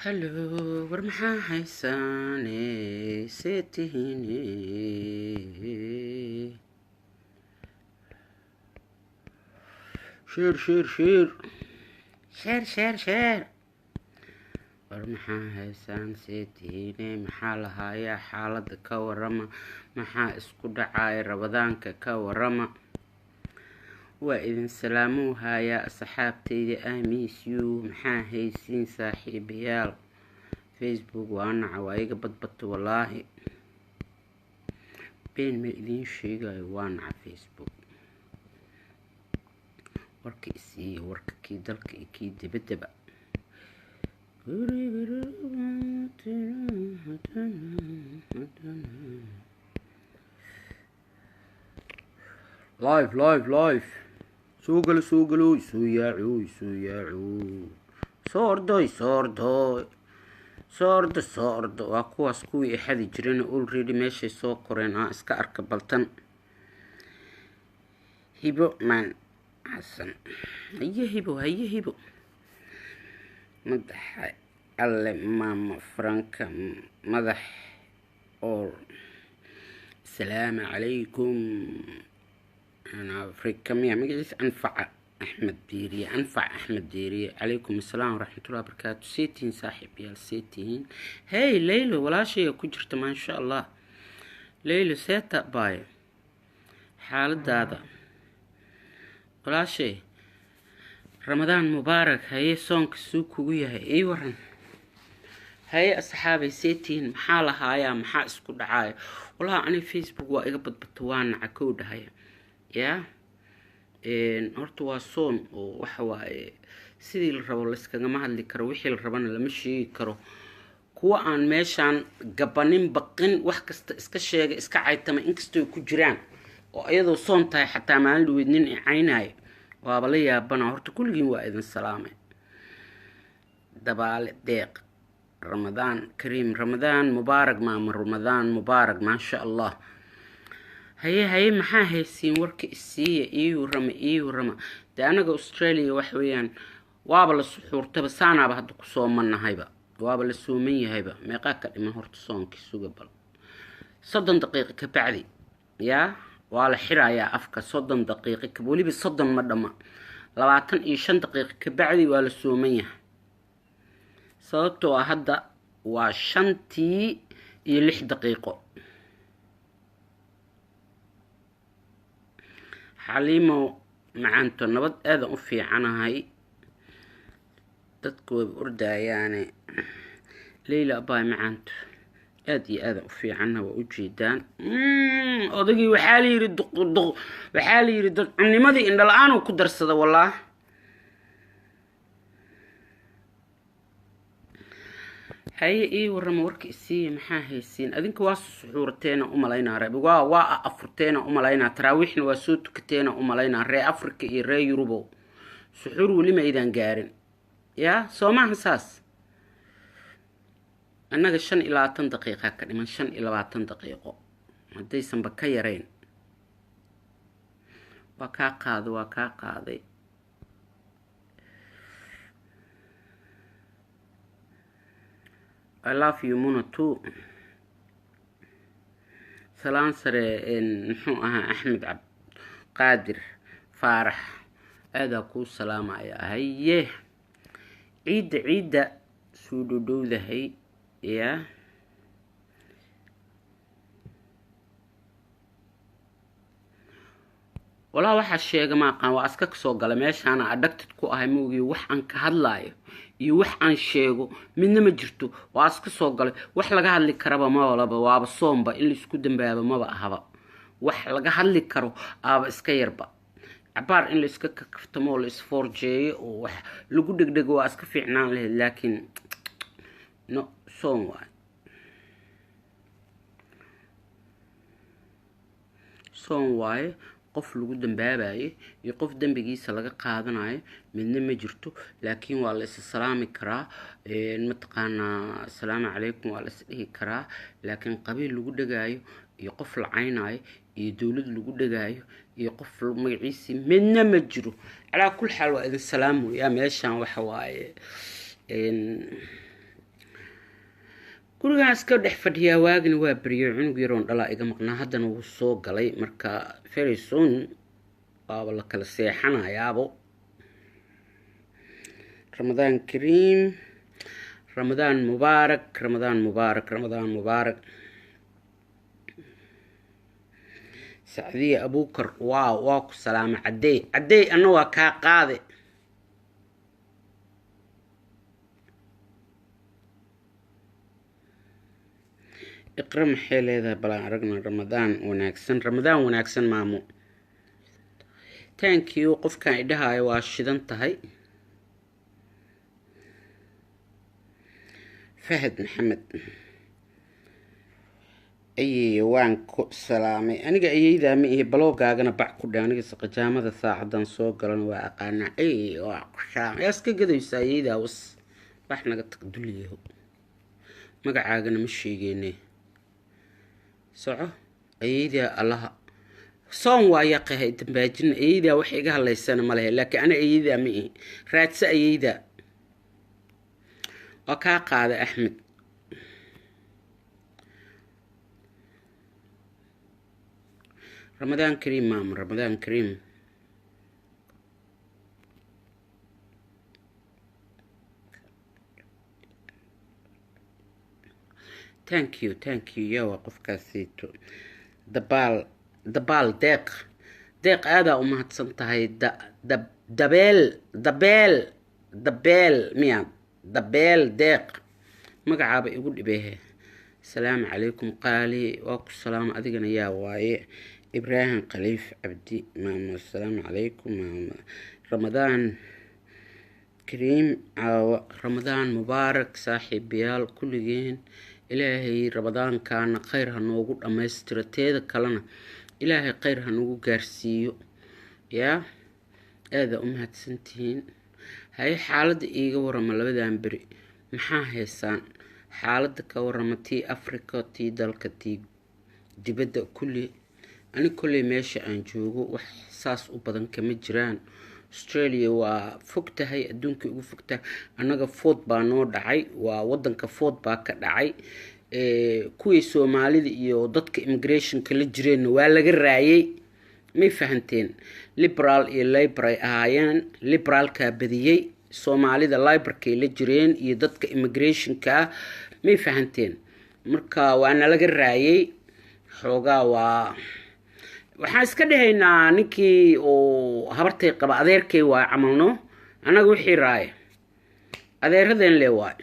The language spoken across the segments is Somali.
Hello, war maxaa haysaane seetihiine sheer war maxaa haysaan seetihiine maxaa lahaaya xaalada ka warama maxaa isku dhacaya rabadaanka ka warama waa idin salaamuu hayaa asxaabtayda miss you maxaa haysiin saaxiibayaal Facebook waa naca waa iga badbato wallaahi been ma idiin sheegayo waa naca Facebook warka isii warka kii dalka iyo kii dibadaba live soo galo soo yaacuy soordo waa kuwaas kuwii xadi jireen already meeshay soo koreen iska arka baltan hibo man xasan haye hibo madaxa alle maama franka madax oo السلام عليكم أنا أفريقيا مجلس أنفع أحمد ديري عليكم السلام ورحمة الله وبركاته سيتين صاحب يا سيتين هاي ليلو ولا شيء كجرت ما إن شاء الله ليلو سيتا باي حال هذا ولا شيء رمضان مبارك هاي صونك سوق ويا هاي ورن هاي أصحابي سيتين محالها يا محا اسكو دعاي والله أنا فيسبوك وإيقا بطوان عكود هاي يا horta waa soon oo waxa waaye sidii la rabo la iskaga ma hadli karo wixii la rabana lama sheegi karo kuwa aan meeshaan gabanin baqin wax kasta iska sheega iska caytama inkastoo ku jiraan oo iyadoo soon tahay xataa maalin dhaweyd nin caynayo waaba la yaabana horta kulligiin waa idin salaamay dabaale deeq ramadaan kariim ramadaan mubaarak maama ramadaan mubaarak maasha allah هي maxaa haysiin warka isiiya iyo rama de anaga Australia wax weeyaan waaba la suxuurtaba saanaaba hadda ku soo manahayba waaba la sooman yahayba meeqa ka dhiman horta soonki suga bal 30 daqiiqo ka bacdi ya waa la xirayaa afka 30 daqiiqo ka waliba 30 ma dhama 25 daqiiqo ka bacdi waa la sooman yahay sababtoo hadda waa 5 iyo 6 daqiiqo حليمو معانتو نبض هذا أفي عنها هاي تذكر بأردها يعني ليلى أباي معانتو هذا أفي عنها وأجيدان أضيقي وحالي يريد دق وحالي يريد عني ماذي إن الآن وكدر الصدا والله هاي ورما ورك السي maxaa haysiin adinka waa suxuurteena u maleynaa reeb waa afurteena u maleynaa taraawixna waa soo tukateena u maleynaa ree Afrika iyo ree Yurubo suxuur wali ma idan gaarin ya Soomaha saas annaga 25 daqiiqo ka dhiman 25 daqiiqo hadaysan ba ka yareen waa ka qaaday I love you Mona too. سلام سري نحو أحمد عبد قادر فارح هذا كو سلام يا هيه عيد سودو ذا هي يا والله waxa sheega ma aqaan waa aska soo gala meeshaan adagtid ku ahay moogi wax aan ka hadlaayo iyo wax aan sheego midna ma jirto waa aska soo galay wax laga hadli karaba ma walaba waaba soomba in la isku dambaaba ma ahaba wax laga hadli karo aaba iska yarba abaar in la iska kaftamo la isforjeeyo oo wax lagu dhigdhigo waa iska fiicnaan leh laakiin no soom waaye qof lagu dambaabayo iyo qof dambigiisa laga qaadanayo midna ma jirto laakiin waa la is salaami karaa ma taqaana assalaamu calaykum waa la is dhihi karaa laakiin qabiil lagu dhagaayo iyo qof la caynayo iyo dawlad lagu dhagaayo iyo qof magaciisa midna ma jiro ala kul xal waa idin salaamu ya meeshan waxa waaye gurigaas ka dhex fadhiyaa waagina waa beriyo cunug yaroon dhalaa iga maqnaa haddana wuu soo galay marka very soon waaba la kala seexanayaabo ramadaan kariim ramadaan mubaarak ramadaan mubaarak ramadaan mubaarak sacdiye abuukar waa ku salaama caddey anna waa kaa qaade iqra maxay leedahay balaan aragna ramadaan wanaagsan maamo thank you qofkan idhahaayo waa shidan tahay fahad maxamed ayey waan ku salaamay aniga ayeydaa ma ihi baloogaagana bac ku dhe aniga saqajaamada saacadan soo galan waa aqaanaa waa ku shaam yaa iska gadaysaa ayeydaa was wax naga tag dulyaho magacaagana ma sheegeyne soco ayeydaa allaha soon waa yaqahay dambaajina ayeydaa wax iga hadlaysana ma lehe laakiin ana ayeydaa ma ihi raadsa ayeydaa waa kaa qaada axmed ramadaan kariim maama ramadaan kariim thank you yawa qofkaasiito dabaal deeq aadaa u mahadsan tahay dabeel miyaad dabeel deeq magacaaba igu dhibehe asalaamu calaykum qaali waa ku salaamo adigana yaa waaye ibraahim khaliif cabdi maamo asalaamu calaykum maamo ramadaan kariim caawa ramadaan mubaarak saaxiibayaal kulligeen ilaahay ramadaankaana khayr ha noogu dhammaystiro teeda kalena ilaahay khayr ha noogu gaarsiiyo yaa aada u mahadsantihiin hay xaaladda iiga warama labadan beri maxaa haysaan xaaladda ka warama tii africa tii dalka tii dibadda kulli ani kolley meesha aan joogo wax saas u badan kama jiraan australia waa fog tahay adduunkai ugu fogtahay annaga food baa noo dhacay waa wadanka food baa ka dhacay kuwii soomaalida iyo dadka immigrationka la jireenna waa laga raayay may fahanteen liberal iyo labor ay ahaayeen liberaalkaa badiyey soomaalida libarkay la jireen iyo dadka immigrationka may fahanteen marka waana laga raayay xoogaa waxaan iska dhahaynaa ninkii oo habartay qaba adeerkay waa camalno annaga wixii raaya adeeradeen le waay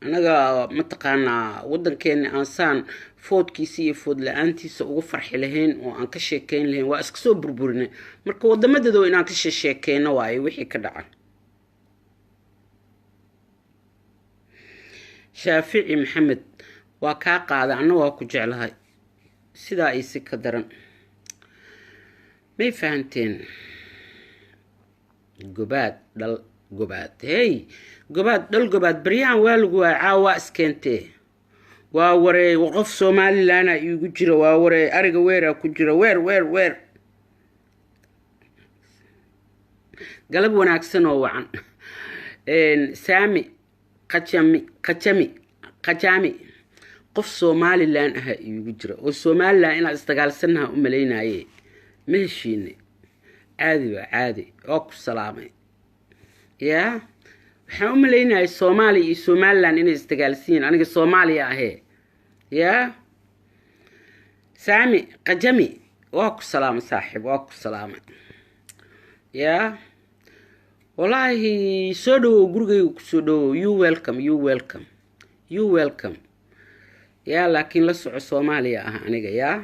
annaga mataqaanaa wadankeena aansaan foodkiisa iyo food la-aantiisa ugu farxi lahayn oo aan ka sheekeyn lahayn waa iska soo burburinay marka wadamadeedo inaan ka sheekeyno waaye wixii ka dhaca shaafici maxamed waa kaa qaada anna waa ku jeclahay sidaa isi ka daran may fahanteen gobaad baryahan waa lagu waay caawa iskeentee waa waree qof somalilanaa iigu jira waa waree ariga weeraa ku jira weer galab wanaagsan oo wacan saami qajami qof somalilan aha iigu jira oo somalilan inaad isdagaalsanaha u malaynaye ma heshiine caadi oo ku salaamay yaa waxaan u malaynayay soomaaliya iyo somalilan inay isdagaalsiyiin aniga soomaaliya ahee yaa saami qajami waa ku salaamay saaxiib waa ku salaamay yaa wallaahi soo dhawow gurigayga kusoo dhawow you welcome yaa laakiin la soco soomaaliya ah aniga yaa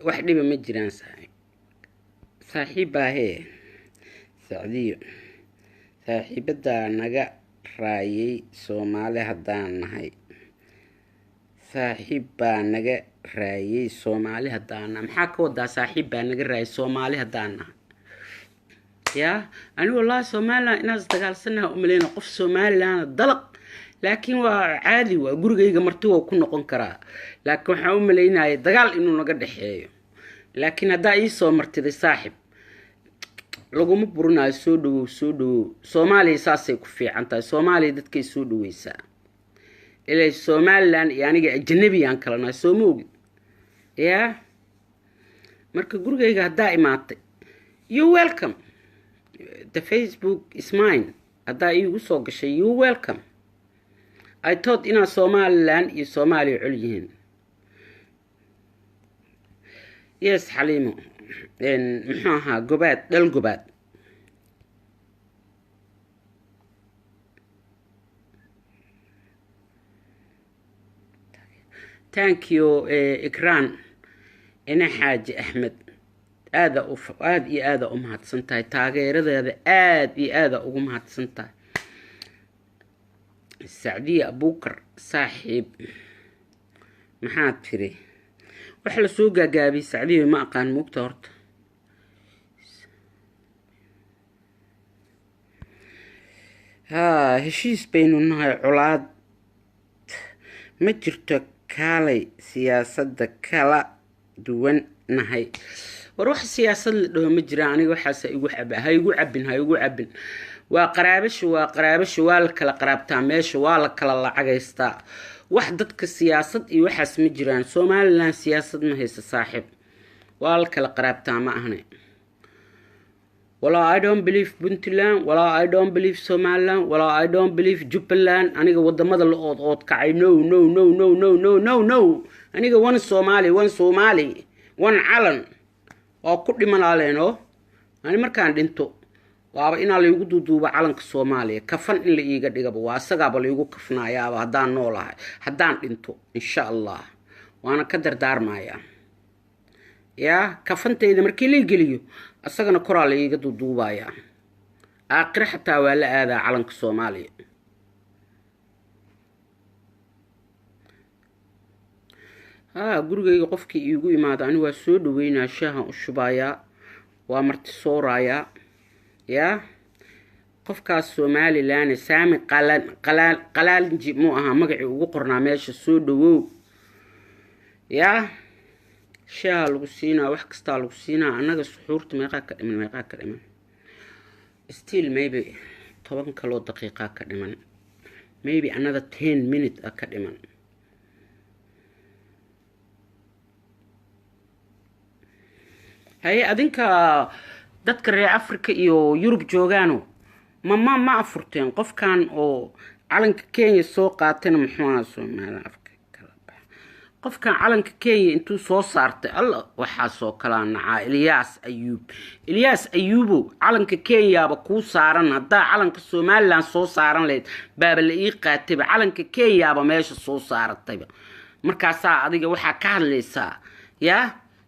wax dhiba ma jiraan saaxiibaahee sacdiyo saaxiibadaa naga raayay soomaali haddaan nahay maxaa ka wadaa saaxiib baa naga raayay soomaali haddaan nahay yaa ani wallaahi somalilan inaad isdagaalsanaha u malayna qof somalilana dalaq laakiin waa caadi waa gurigayga marti waa ku noqon karaa laakiin waxaan u malaynayay dagaal inuu naga dhexeeyo laakiin haddaa ii soo martiday saaxib laguma burinayo soo dhawow Soomaaliya saasay ku fiican tahay Soomaaliya dadkay soo dhaweysaa ilaa Somaliland iyo aniga ajnabi aan kala nahay soo moog marka gurigayga hadaa imaatay you welcome the Facebook is mine hadaa iigu soo gashay you welcome I thought ina Somaliland iyo Soomaaliya cul yihiin yes Xaliimo muxuu ahaa gobaad dhal gobaad thank you Ikran ina Xaaji Axmed aad iyo aad u mahadsantahay taageeradeeda aad iyo aad ugu mahadsantahay Sacdiya Abuukar saaxiib maxaad tiri wax la soo gaagaabay Sacdiya ma aqaan mugta horta heshiis baynu nahay colaad ma jirto kaalay siyaasadda kala duwan nahay war wax siyaasad la dhaho ma jira aniga waxaas igu cabin waa qaraabasho waa la kala qaraabtaa meesha waa la kala lacageystaa wax dadka siyaasad iyo waxaas ma jiraan Somaliland siyaasad ma haysa saaxiib waa la kala qaraabtaa ma ahne wala I don't believe Puntland wala I don't believe Somaliland wala I don't believe Jubaland aniga wadamada la ood kacay no aniga one Somali one calan oo ku dhimanaaleeno ani markaan dhinto waaba inaa la igu duuduuba calanka Soomaaliya kafan in la iiga dhigaba waa asagaaba la igu kafnaayaaba haddaan noolahay haddaan dhinto insha Allah waana ka dardaarmayaa kafantayda markii la geliyo asagana koraa la iiga duuduubayaa aakhir xataa waa la aadaa calanka Soomaaliya gurigayga qofkii iigu imaado ani waa soo dhaweynaa shaahan u shubayaa waa marti soorayaa qofkaas Somaliland saami qalaalinji mu aha magaci ugu qornaa meesha soo dhawow shaaha lagu siinaa wax kasta lagu siinaa anaga suxuurta meeqa ka dhiman still maybe 10 kaloo daqiiqa ka dhiman maybe another 10 minutes ka dhiman hay adinka dadka reer Afrika iyo Yurub joogaano ma afurteen qofkan oo calanka Kenya soo qaatayna muxuu Soomaaliya Afrika kala bax qofkan calanka Kenya intuu soo saartay alla waxa soo kala nacaa Ilyas Ayubo calanka Kenya ba ku saaran hadaa calanka Somaliland soo saaran leed baaba la ii qaatay calanka Kenya ba meesha soo saartay markaas adiga waxa ka hadlaysaa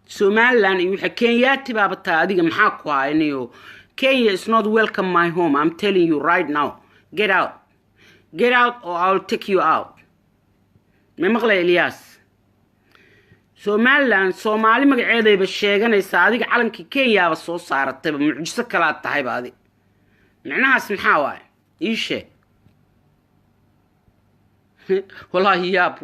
Somaliland iyo waxa Kenyaati baaba taa adiga maxaa ku haynayo Kenya is not welcome my home I'm telling you right now get out or I'll take you out ma maqlay Ilyas Somaliland Soomaali magaceedayba sheeganaysa adiga calanka Kenya ba soo saaratay mucjiso kala tahay baadi macnahaas maxaa waay ii sheeg wallahi yaab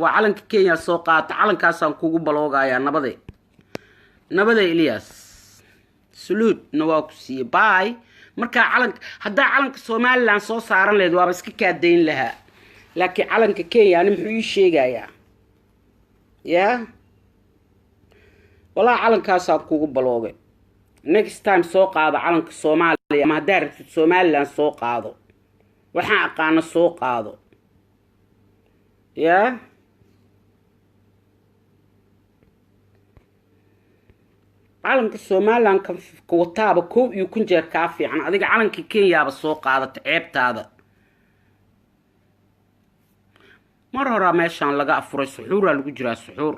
waa calanka Kenya soo qaata calankaasaan kugu baloogayaa nabade Ilyas salute nawaa ku siiye bye marka hadaa calanka Somaliland soo saaran leed waaba iska kaadeyn lahaa laakiin calanka Kenya ani muxuu ii sheegayaa wallahi calankaasaan kugu baloogay next time soo qaado calanka Soomaaliya ma hadaa rabtid Somaliland soo qaado waxaan aqaana soo qaado calanka Somaliland kan wataaba koob iyo kun jeer ka fiican adiga calanka Kenya ba soo qaadata ceebtaada mar hore meeshan laga afuray suxuur lagu jiraa suxuur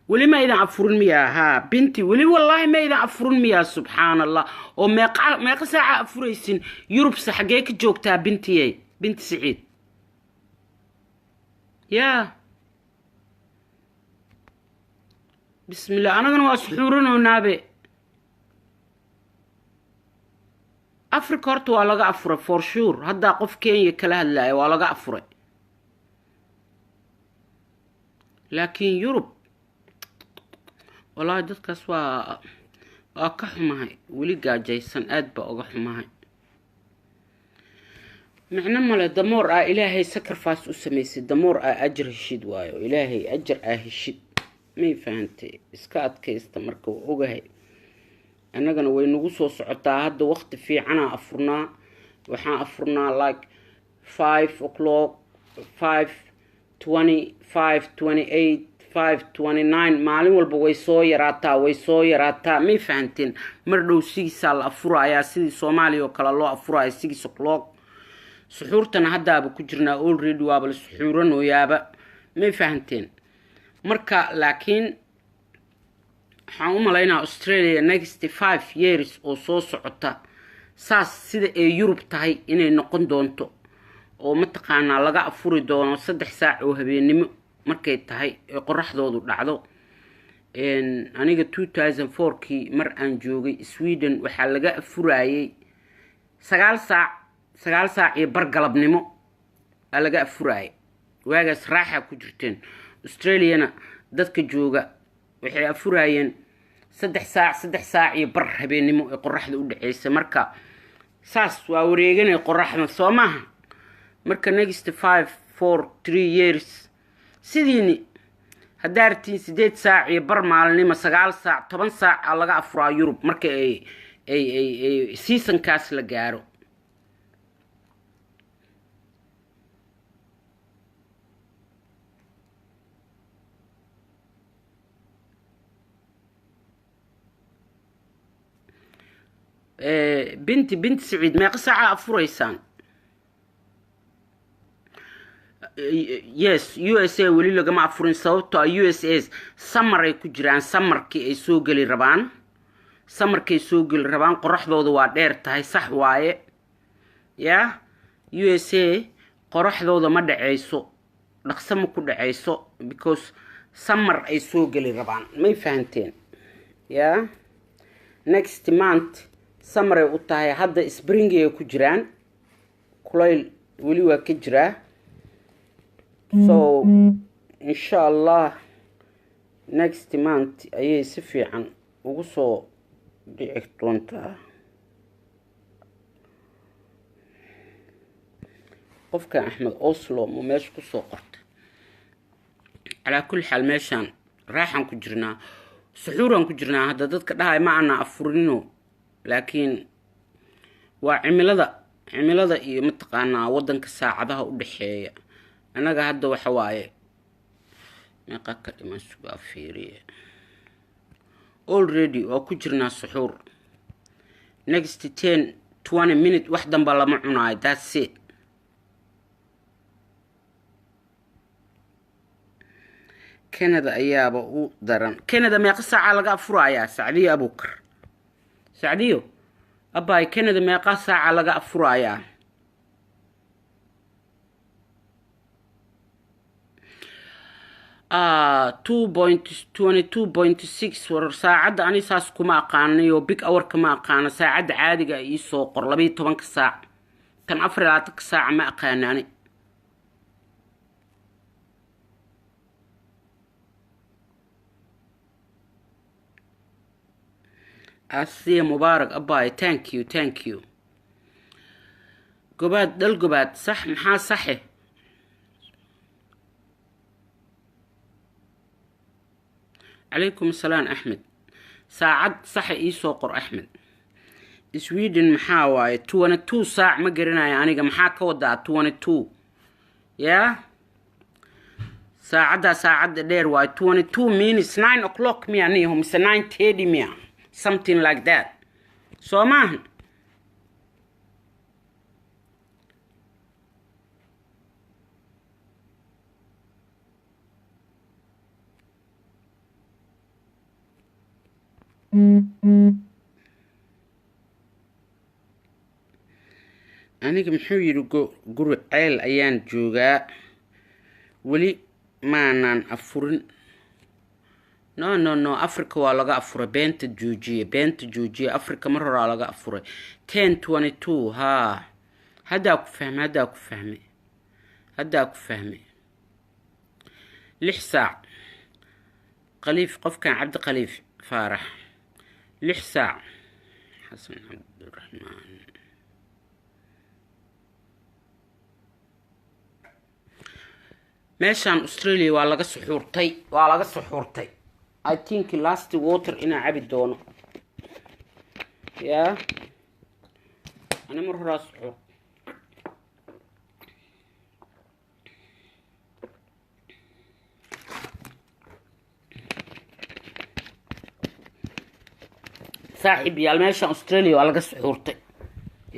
ولي ما إذا عفرون مياه بنتي ولي والله ما إذا عفرون مياه سبحان الله وما ساعة عفريسين يربس حقيقة جوكتها بنتي بنت سعيد بسم الله أنا كانوا أسحورون ونابي africa horta waa laga afuray for sure haddaa qof kenya kala hadlaya waa laga afuray laakiin yurub wallaahi dadkaas waa ka xumahay weli gaajaysan aad baa uga xumahay macna male damoor ilaahay sacrifice u samaysay damoor ajir heshid waayo ilaahay ajir heshid may fahantay iska adkaysta marka uu ogahay annagana way nagu soo socotaa hadda waqti fiican afurnaa waxaan afurnaa like 5 o'clock 5:20 5:28 5:29 maalin walba way soo yaraataa may fahanteen mar dhow sigiisa la afurayaa sidii Soomaaliya oo kala loo afurayo 6 o'clock suxuurtana haddaaba ku jirnaa already waaba la suxuuranayaaba may fahanteen marka laakiin waxaan u malaynaa Australia next 5 years oo soo socota saas sida ay Yurub tahay inay noqon doonto oo mataqaanaa laga afuri doono 3 saac oo habeenimo markay tahay ee qoraxdoodu dhacdo aniga 2004kii mar aan joogay Sweden waxaa laga afurayay 9 saac iyo bar galabnimo laga afurayay waagaas raaxa ku jirteen Australiana dadka jooga waxay afurayeen 3 saac iyo bar habeenimo ee qoraxda u dhaceysay marka saas waa wareeganay qoraxda Soomaha marka next 5-4-3 years sidiini hadaartiin 8 saac iyo bar maalinimo 9 saac 10 saac laga afuraa Yurub marka ay season kaas la gaaro بنت سعيد ما قصة أفريسان yes USA ولي لو جماعة فرن صوتها USA سمر كجران سمر كي يسوق الربان سمر كي يسوق الربان قرح ذو وادير تهي صح واي يا USA قرح ذو ما دعيسو نقسم كل عيسو because سمر يسوق الربان ما يفهمتين يا next month سمر وطاي هذا spring كجران كليل ولي وكجرا so inshallah next month ayay si fiican ugu soo dhici doontaa qofka Axmed Oslo mo meesha ku soo qortay ala kulli xal meeshan raaxan ku jirnaa suxuuran ku jirnaa hadda dadka dhahay ma ana afurino laakiin waa cimilada iyo mataqaanaa wadanka saacadaha u dhaxeeya anaga hadda waxa waaye meeqa ka dhiman suga fiiriye already waa ku jirnaa suxuur next 10-20 minutes wax danba lama cunaayo that's it Canada ayaaba u daran Canada meeqa saac laga afurayaa Saacadiyo Abukar Saacadiyo abay Canada meeqa saac laga afurayaa 2.22.6 war saacada ani saas kuma aqaanayo big hour kama aqaana saacada caadiga ay soo qor 12 saac tan 24 saac ma aqaanani Asiya Mubarak abay thank you gobaad sax maxaa saxe عليكم السلام أحمد ساعد صح إيسو قر أحمد Sweden محاواي 22 ساعة ما قرنا يعني محاكا ودا 22 يا ساعة دير واي 22 minutes 9 o'clock يعني هم 9:30 ميا something like that so ما aniga muxuu yiri guri ceel ayaan joogaa wali maanan afurin no africa waa laga afuray beenta joojiye africa mar horaa laga afuray 1022 haa haddaa ku fahmay 6 saac qaliif qofkan cabdi qaliif faarax 6 saac xasan cabdiraxmaan meeshaan Australia waa laga suxuurtay I think last water ina cabi doono ya ana mar hore suxuur saaxiib yaal meeshaan Australia waa laga suxuurtay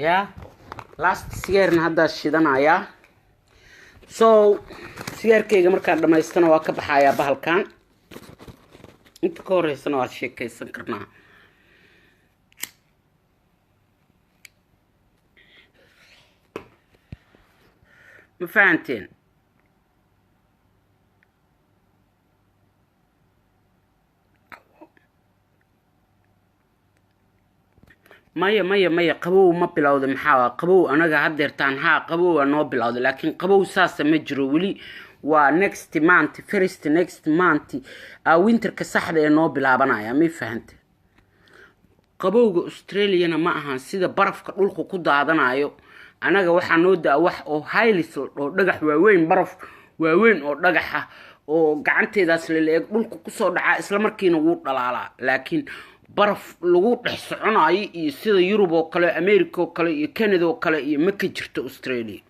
ya last sigaarna hadda shidanaya so sigaarkayga markaan dhamaystana waa ka baxayaa bahalkan inta ka horeysana waa sheekaysan karnaa ma fahanteen maya qabow ma bilowda maxaa qabow anaga hadeertaan haa qabow waa noo bilowda laakiin qabow saasa ma jiro weli waa next month winterka saxda ee noo bilaabanaya ma fahante qabowga Australiana ma ahan sida barafka dhulka ku daadanayo anaga waxaa noo daa wax oo highlis oo dhagax waaweyn baraf waaweyn oo dhagax ah oo gacanteedaas leeyahay dhulka ku soo dhaca isla markiina wuu dhalaalaa laakiin baraf lagu dhex soconayo iyo sida Yurub oo kale America oo kale iyo Canada oo kale iyo ma ka jirto Australia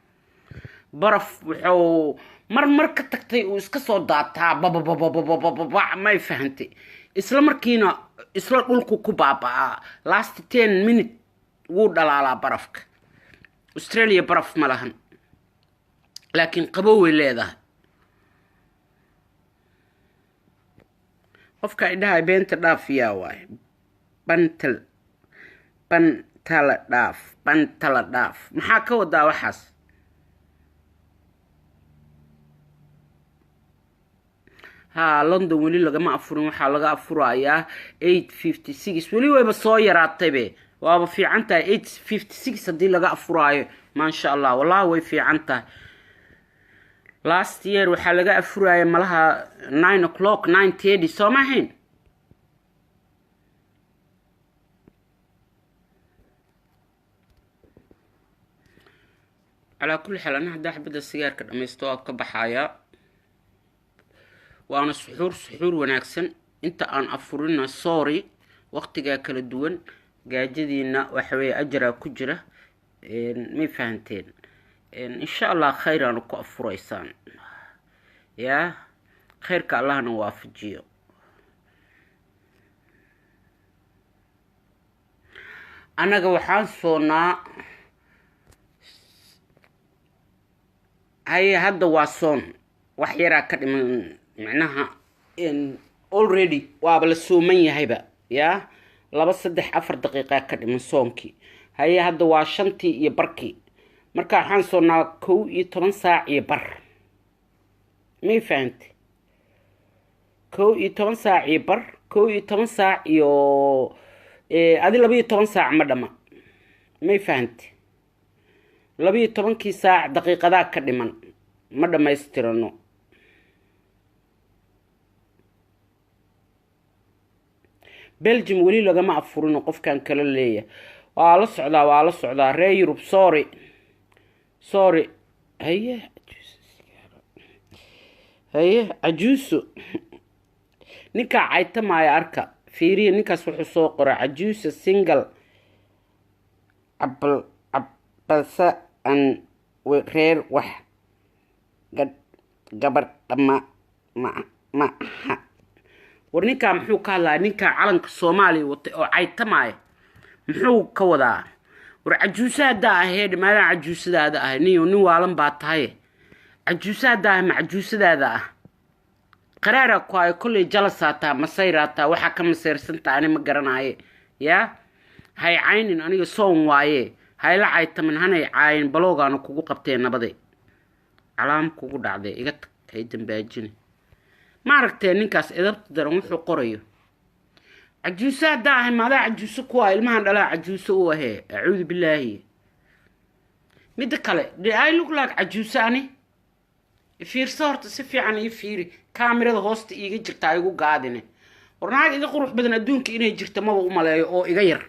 baraf wuxuu mar ka tagtay uu iska soo daataa ma fahantay isla markiina isla dhulku ku baabaa last 10 minutes wuu dhalaalaa barafka Australia baraf ma lahan laakiin qabow way leedahay qofka idhahay beenta dhaafiyaa waay bantala dhaaf maxaa ka wadaa waxaas haa London weli lagama afurin waxaa laga afurayaa 856 weli wayba soo yaraataybe waaba fiican tahay 856 haddii laga afuraayo maasha Allah wallahi way fiican tahay last year waxaa laga afuraya malaha 9 o'clock 9:30 soo maahayn على كل حال أنا هدا حبدا السيجار كده مستوى كبحايا وأنا سحور وناكسن أنت أنا أفرنا صاري وقت جا كل الدون جا جدينا وحوي أجرا كجرة مي فهمتين إن شاء الله خير أنا كأفر إنسان يا خير كالله نوافجيه أنا جوحان صونا هاي هذا واسون وحيرا كدمن معناها ان already وابل سومن هيبا يا لبا 3-4 دقيقه كدمن سونكي هاي هذا waa 5 iyo barkii marka waxaan soonaa 12 saac iyo bar ma fahanti 12 saac iyo bar 12 saac iyo adi 12 saac ma dhama ma fahanti 12 saac daqiiqada ka dhiman ma dhameystirano Belgium wali lagama afurino qofkan kala leeyahay waa la socdaa reer Yurub sorry haye ajuuso ninka caytamaya arka fiiriye ninkaas wuxuu soo qoray ajuuso single balse aan reer wax gabar ma war ninka muxuu ka hadlaa ninka calanka Soomaaliya watay oo caytamaya muxuu ka wadaa war cajuusada aheed maalan cajuusadaada ah nin waalan baa tahay cajuusada ma cajuusadaada ah qaraara ku ay kulli jalasaata masayrata waxa ka masayrsantaa ani ma garanaaye ya hay caynin aniga soon waaye hay la caytaman hanay caayin baloogaana kugu qabtee nabaday calaam kugu dhacday iga hay dambaajin ما aragtay ninkaas edabta daran wuxuu qorayo cajuusa daahay maada cajuuso kuwa ilmahan dhalaa cajuuso u ahe a'uudu billahi mid kale I look like cajuusa ani fiirso horta si fiican ii fiiri kaamirada hoosta iiga jirta igu gaadine warnaag iga qurux badan adduunka inay jirto maba u maleeyo oo iga yar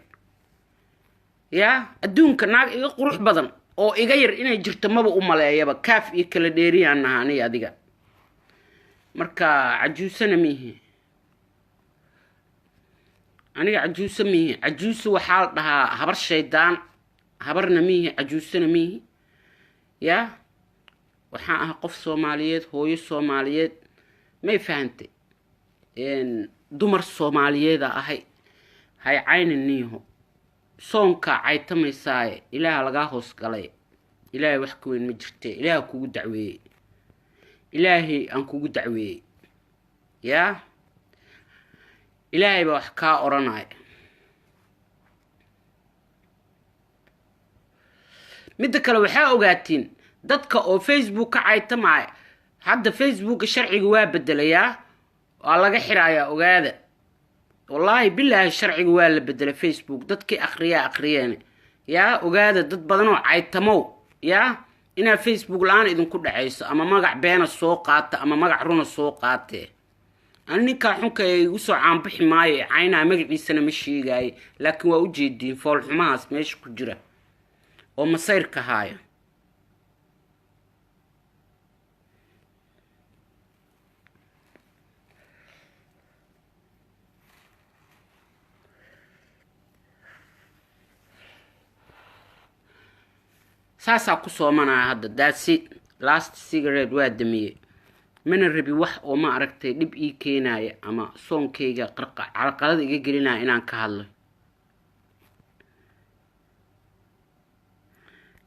ya adduunka naag iga qurux badan oo iga yar inay jirto maba u maleeyaba kaaf iyo kala dheeriyaan ahaanay adiga marka cajuusana mihi aniga cajuusa mihi cajuusa waxa la dhahaa habar shaydaan habarna mihi cajuusana mihi ya waxaan ah qof Soomaaliyeed hooyo Soomaaliyeed may fahantay dumar Soomaaliyeed ahay hay caynaniyo soonka caytamaysaa ilaaha laga hoos galay ilaahay wax ku weyn ma jirtay ilaaha kugu dacweeyay ilaahay aan kugu dacweeyay ya ilaahay ba wax ka oranay mid kale waxa ogaatiin dadka oo Facebook ka caytamay hadda Facebook sharciga waa bedelayaa waa laga xiraaya ogaada والله بالله الشرعي waa la bedel Facebook dadkii aqriyeen ya ogaada dad badan oo caytamo ya ina Facebook laan idin ku dhacayso ama magac beena soo qaata ama magac runa soo qaatee aninka xunka ay u soo caan bixi maayo ayna magaciisana ma sheegay laakiin waa u jeedin fool xumaas meesha ku jira oo masayrka haaya ساسا كسومنا هذا داسي last cigarette waa damiyay mana rabi wax oo ma aragtay dib ii keenaya ama soonkeyga qarqa calqalada iga gelinaya inaan ka hadlo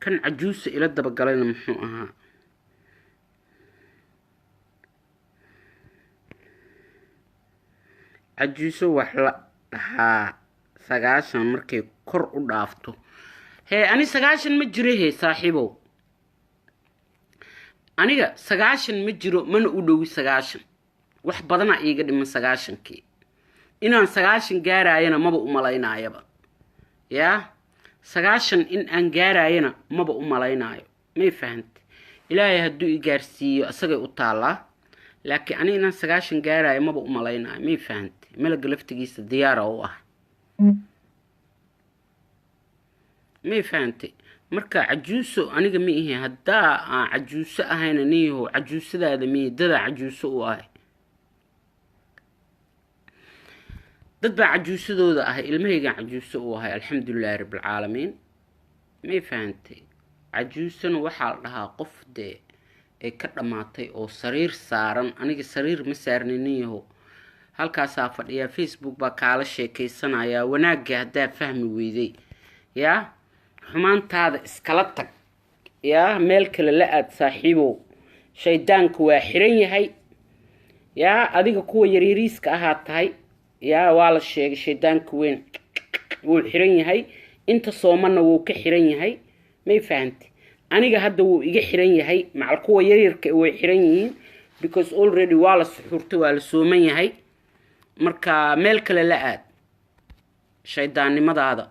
kan cajuusa ila daba galayna muxuu ahaa cajuuso wax la dhahaa 9 markay kor u dhaafto هي أنا سجاشن مجري هي صاحبه أنا سجاشن مجرو من أولوي سجاشن واحد بدنا يقدر من سجاشن كي إن سجاشن جارا أنا ما بقوم ملاينا يبا يا سجاشن إن جارا أنا ما بقوم ملاينا ما فهمت إلهي هدو إجارسي أسرع أطالع لكن أنا إن سجاشن جارا ما بقوم ملاينا ما فهمت ملك لفت جيس الديار هو ما فهمتي marka cajuuso aniga ma ihi hadda cajuuso ahayna niyo cajuusadaada mi dada cajuuso u ah dad ba cajuusadooda ah ilmahayga cajuuso u ah alxamdulillaah rabbil caalamiin ma fahantay cajuusana waxa la dhahaa qof ee ka dhamaatay oo sariir saaran aniga sariir ma saarniniyo halkaas fadhiya Facebook ba kaala sheekaysanaya wanaaga hadda fahmi weeday ya xumaantaada iskala tag ya meel kale la aad saaxiibo shaydaanku waa xiran yahay ya adiga kuwa yaryariiska ahaa tahay ya waa la sheegay shaydaanku weyn wuu xiran yahay inta soomana wuu ka xiran yahay may fahanti aniga hadda wuu iga xiran yahay macal kuwa yaryarka way xiran yihiin because already waa la suxurtay waa la sooman yahay marka meel kale la aad shaydaannimadaada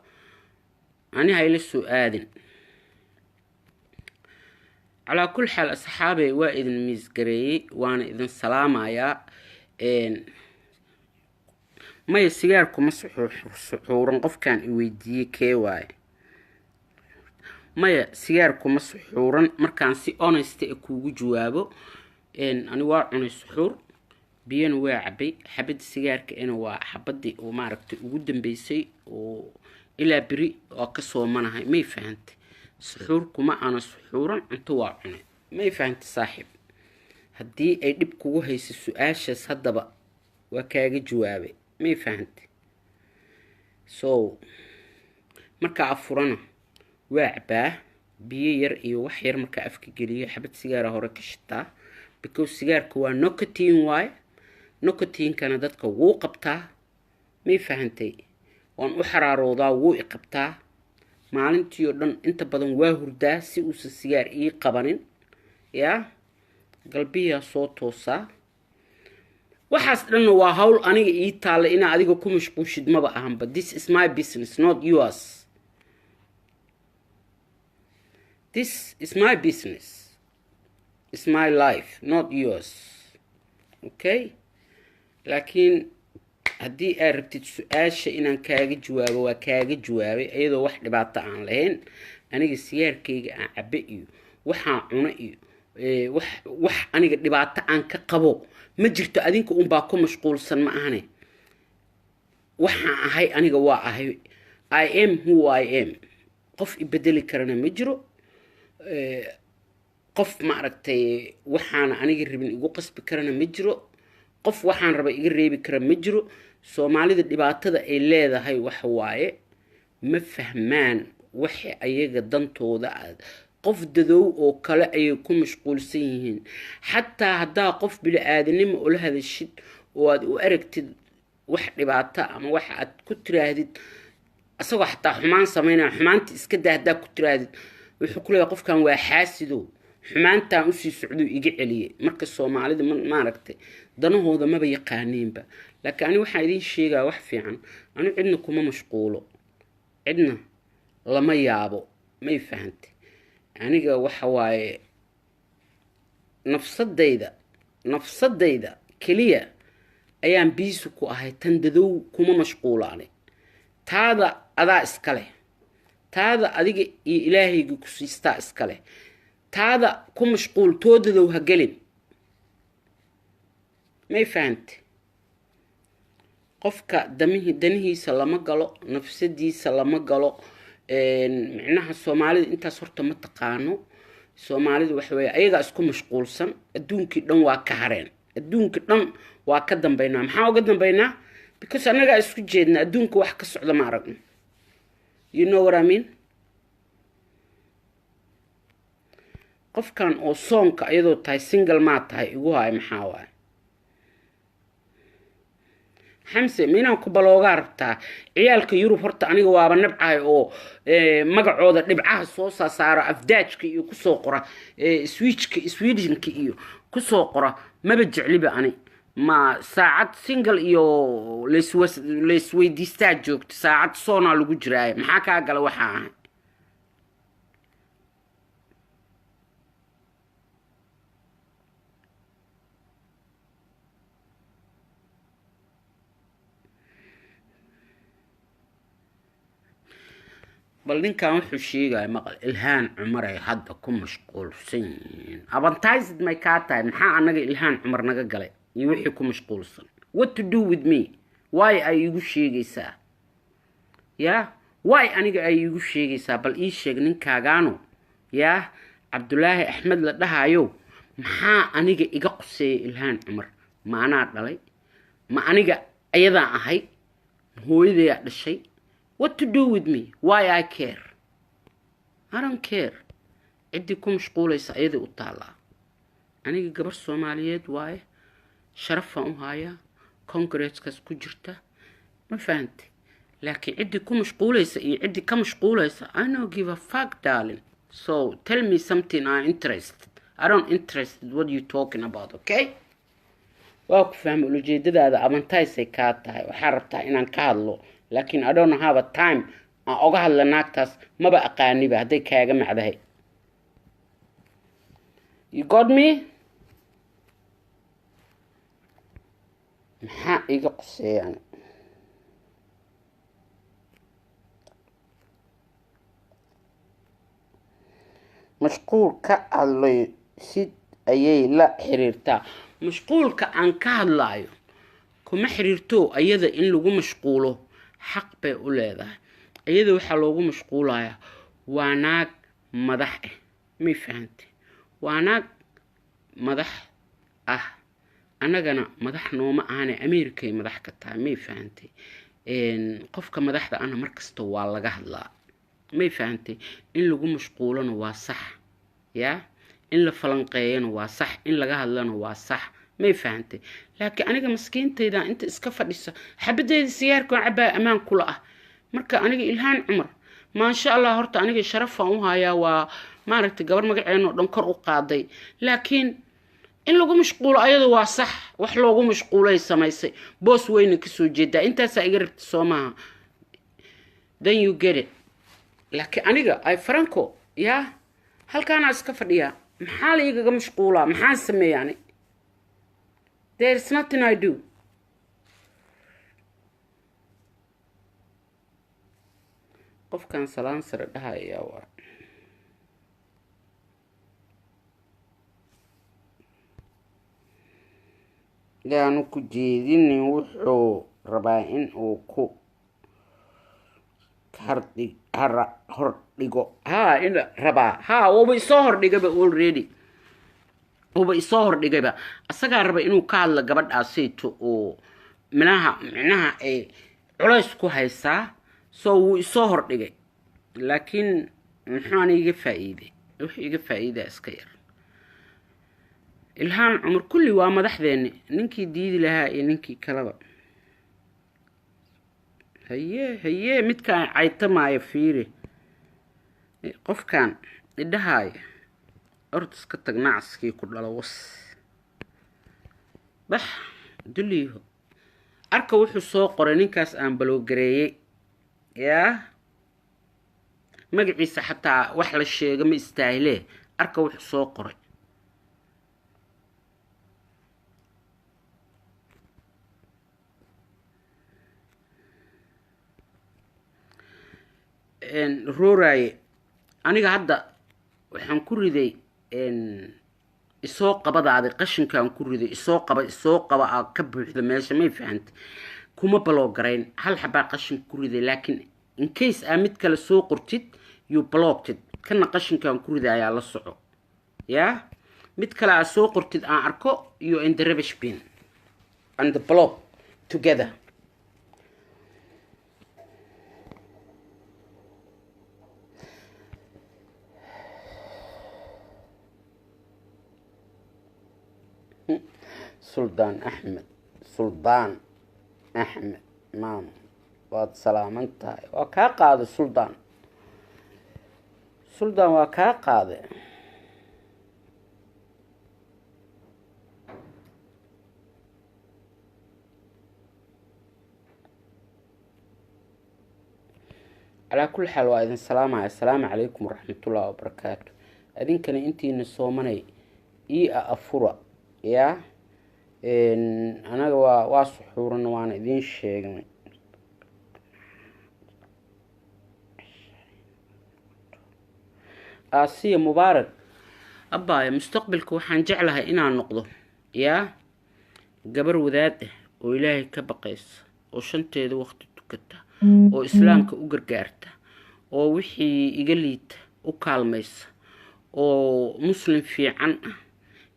أنا هاي للسؤال على كل حال أصحابي وإذن ميزقري وأنا إذن سلامة يا ما يسياركم مسحورا قف كان يويدي كيواي ما يسياركم مسحورا مركان سي أونستي أكو جوابه أنا واعوني السحور بيان واعبي حبد سيارك أنا وحبدي ومعركتي وقدم بيسي إلى بري وكسو منها ما فهمت سحوركم أنا سحورا أنتوا واعوني ما فهمت صاحب هدي أي دبكو هيس السؤال شاس هدا بقى وكاجي جوابي ما فهمت مركا عفورنا واعباه بيير إيو وحير مركا أفكي قليه حبت سيجارة هورك الشتا بكو سيجارك هو نوكتين واي نوكتين كان دادك ووقبتا ما فهمتي وان أحرارoodaa wuu iqabtaa maalintii oo dhan inta badan waa hurdaa si uu sigaar ii qabanin ya qalbiga soo toosa waxaas dhan waa hawl aniga ii taala ina adiga ku mashquushid maba ahan, but this is my business, not yours. This is my business. It's my life, not yours. Okay? Laakiin haddii aad rabtid su-aasha inaan kaaga jawaabo waa kaaga jawaabay iyadoo wax dhibaato aan lahayn. aniga siyaarkayga aan cabe iyo waxaan cuno iyo wax aniga dhibaato aan ka qabo ma jirto. adinka un baa ku mashquulsan ma ahane. waxaan ahay aniga waa ahay. I am who I am. qof ibedeli karana ma jiro. qof ma aragtay waxaana aniga rabin igu qasbi karana ma jiro. qof waxaan raba iga reebi kara ma jiro. Soomaalida dhibaatada ay leedahay waxa waaye ma fahmaan waxa ayaga dantooda ah. qof dadow oo kale ay ku mashquulsan yihiin. xataa hadaa qof bili aadanimo oo la hadashid oo aad u aragtid wax dhibaato ama wax aad ku tiraahdid asagoo xataa xumaan sameynaa xumaanta iska daa hadaa ku tiraahdid wuxuu ku leeyahay qofkan waa xaasido xumaantaan u sii socdo iga celiyay. marka Soomaalida ma aragtay danahooda maba yaqaaniinba. laakiin ani waxaan idin sheegaa wax fiican. ani cidna kuma mashquulo, cidna lama yaabo. may fahantay? aniga waxa waaye nafsadayda kaliya ayaan biisu ku ahay. tan dadow kuma mashquulaanay. taada adaa iskale. taada adiga iyo ilaahayga ku siistaa iskale. taada ku mashquul toodadow ha gelin. may fahantay? qofka danihiisa lama galo, nafsadiisa lama galo. micnaha Soomaalida intaas horta ma taqaano. Soomaalida waxa weeye ayaga isku mashquulsan. adduunkii dhan waa ka hareen. adduunkii dhan waa ka dambeynaa. maxaa uga dambeynaa? because anaga isku jeedna adduunka wax ka socda ma aragno. you know what I mean? qofkan oo soonka iyadoo tahay single ma tahay igu haay maxaa waay? xamse minaan ku baloogaa rabtaa ciyaalka Yurub horta aniga waaba nabcahay oo magacooda dhibcaha soo saaro afdaajka iyo ku soo qora Swedenka iyo ku soo qora maba jecliba ani. ma saacad single iyo leesweydiistaa joogto saacad soona lagu jiraay maxaa kaa gala waxa ahay? bal ninkan wuxuu sheegay maqal Ilhaan Cumar ay hadda ku mashquulsan yihiin. advertised may ka tahay maxaa anaga Ilhaan Cumar naga galay iyo wixii ku mashquulsan? what to do with me? why ay igu sheegaysaa? why aniga ay igu sheegaysaa? bal ii sheeg ninkaagaano Cabdulaahi Axmed la dhahayo maxaa aniga iga quseeyay Ilhaan Cumar? ma anaa dhalay? ma aniga ayadaa ahay? hooyadeeyaa dhashay? what to do with me? why I care? I don't care. ciddi ku mashquulaysa ayada u taalaa. aniga gabar Soomaaliyeed waaye. sharafaan u hayaa. congress-kaas ku jirta. ma fahantay? laakiin ciddi ku mashquulaysa iyo ciddi ka mashquulaysa I don't give a fuck darling. so tell me something I'm interested. I don't interested what you talking about, okay? waa ku fahmay ujeedadaada amantaysay kaa tahay. waxaa rabtaa inaan ka hadlo laakiin I don't have a time aan oga hadla naagtaas maba aqaaniba hadday kaaga macdahay. you got me? maxaa iga quseeyaan? mashquulka hadlaysid ayay la xiriirtaa. mashquulka aan ka hadlaayo kuma xiriirto ayada in lagu mashquulo. xaq bay u leedahay. ayada waxaa loogu mashquulayaa waa naag madax ah. may fahantay? waa naag madax ah. annagana madax nooma ahane Ameerikay madax ka tahay. may fahantay? qofka madaxda ana markasta waa laga hadlaa. may fahantay? in lagu mashquulana waa sax. in la falanqeeyana waa sax. in laga hadlana waa sax. may fahantay? laakiin aniga maskiintayda inta iska fadhisa xabadeeda siyaarka cabaa amaan kula ah. marka aniga Ilhaan Cumar maasha Allah horta aniga sharafaan u hayaa. waa maaragtay gabar magaceena oo dhan kor u qaaday. laakiin in lagu mashquulo ayadu waa sax wax loogu mashquulay samaysay boos weyna ka soo jeedaa intaasaa iga rabta soo maaha then you get it laakiin aniga ay franco yaa halkaana iska fadhiyaa maxaa la igaga mashquulaa maxaan sameeyaani there is nothing I do qofkan salaan sare dhahaya waa yaanu ku jeedinin wuxuu rabaa in uu ku hordhigo in rabaa wuuba isoo hordhigayba already wuuba isoo hordhigayba asagaa raba inuu ka hadla gabadhaasayto oo micnaha ay culays ku haysaa soo wuu isoo hordhigay laakiin muxuuna iga faa'iiday wuxuu iga faa'iidaa iska yar ilhaan cumar kulli waa madaxdeeni ninkii diidi lahaa iyo ninkii kalaba haye midkaan caytamaayo fiiri qofkan idhahaaya orda iska tag nacaskii ku dhalo was bax duliiho arka wuxuu soo qoray ninkaas aan baloogareeyey yaa magaciisa xataa wax la sheega ma istaahile arka wuxuu soo qoray rooraye aniga hadda waxaan ku riday isoo qabadaadi qashinkaan ku riday isoo qaba aa ka buuxda meesha may fahantay kuma baloogarayn hal xabaa qashin ku riday laakiin in case aa mid kale soo qortid you blocked kana qashinkaan ku riday ayaa la soco yaa mid kale aa soo qortid aan arko iyo in the rubbish bin and the block together سلطان أحمد مام واد سلامنتها وكا قاضي سلطان وكا قاضي على كل حال وإذن السلام عليكم ورحمة الله وبركاته أذن كان انتي نصومني أفورا يا anaga waa suxuuran waana idin sheegnay Asiya Mubaarak abbaaya mustaqbalka waxaan jeclahay inaan noqdo yaa gabar wadaad ah oo Ilaahay ka baqaysa oo shanteeda waqti tukata oo islaamka u gargaarta oo wixii iga liita u kaalmaysa oo muslim fiican ah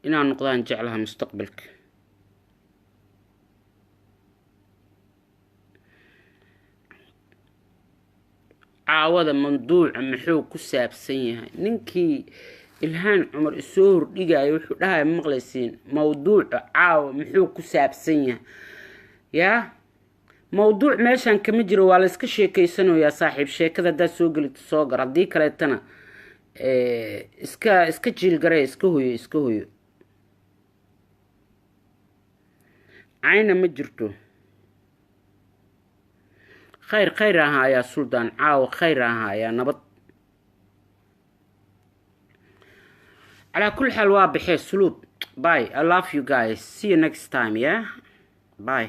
inaan noqdaan jeclahay mustaqbalka عاوضة موضوع محو كساب سنيها ننكي إلهان عمر السور ديجا يوحو لها مغلسين موضوع عاو محو كساب سنيها يا موضوع ماشان كمجري ولا اسك شيكيسنو يا صاحب شي كذا دا سوق اللي تسوق ردي كليتنا اسكا جيل غري اسكو هو عين مجرتو خيرها يا سلطان عاو خيرها يا نبط على كل حال واضح سلوط باي I love you guys see you next time yeah bye